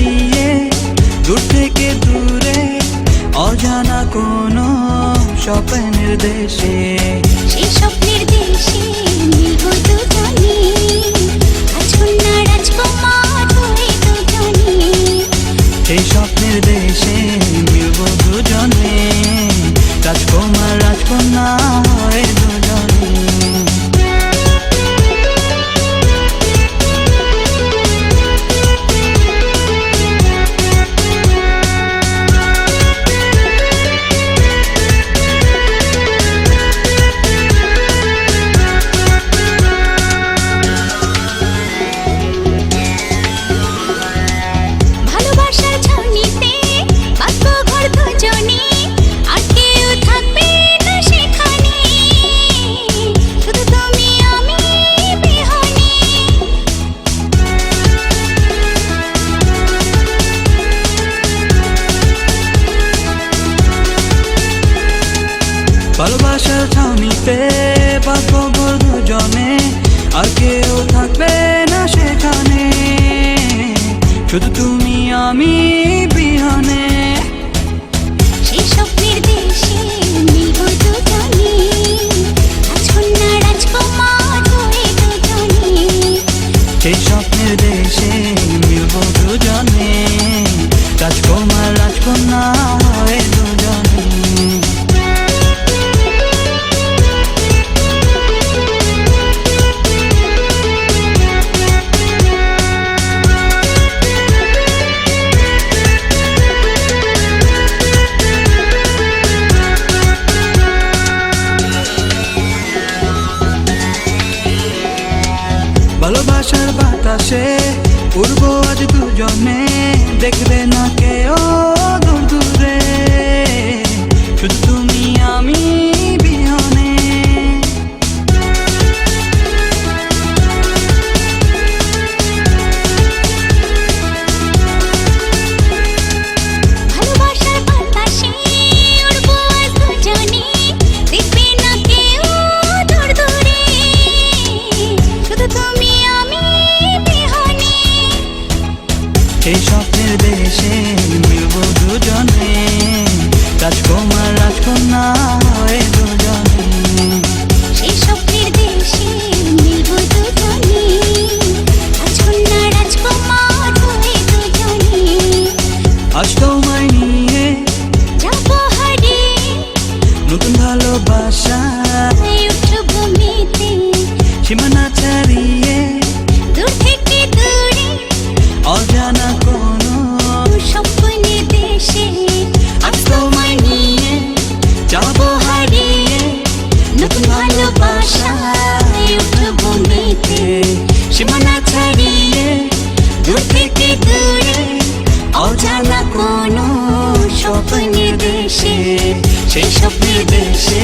ছাড়িয়ে দূর থেকে দূরে অজানা কোনো স্বপ্নের দেশে। সেই স্বপ্নের দেশে মিলব দুজনে, রাজকন্যা রাজকুমার হয়ে দুজনে। সেই স্বপ্নের দেশে মিলব দুজনে, রাজকুমার রাজকন্যা হয়ে দুজনে। ভালোবাসার ছাউনিতে বাঁধবো ঘর দুজনে, আর কেউ থাকবে না সেখানে, শুধু তুমি আমি বিহানে। সেই স্বপ্নের দেশে মিলব দুজনে, রাজকন্যা রাজকুমার হয়ে দুজনে। সেই স্বপ্নের দেশে মিলব দুজনে, রাজকুমার রাজকন্যা হয়ে দুজনে। ভালোবাসার বাতাসে উড়বো আজ দুজনে, দেখবে না কেউ দূর দূরে, শুধু তুমি আমি বিহানে। ভালোবাসার বাতাসে উড়বো আজ দুজনে, দেখবে না কেউ দূর দূরে, শুধু তুমি আমি বিহানে। এই স্বপ্নের দেশে মিলব দুজনে, রাজকুমার রাজকন্যা হয়ে দুজনে। সেই স্বপ্নের দেশে মিলব দুজনে, রাজকন্যা রাজকুমার হয়ে দুজনে। আজ তোমায় নিয়ে যাবো হারিয়ে নতুন ভালোবাসা, উঠব মেতে সীমানা ছাড়িয়ে দূর থেকে দূরে অজানা কোনো স্বপ্নের দেশে। আজ তোমায় নিয়ে যাবো হারিয়ে নতুন ভালোবাসা উঠব মেতে সীমানা ছাড়িয়ে দূর থেকে দূরে অজানা কোনো স্বপ্নের দেশে। সেই স্বপ্নের দেশে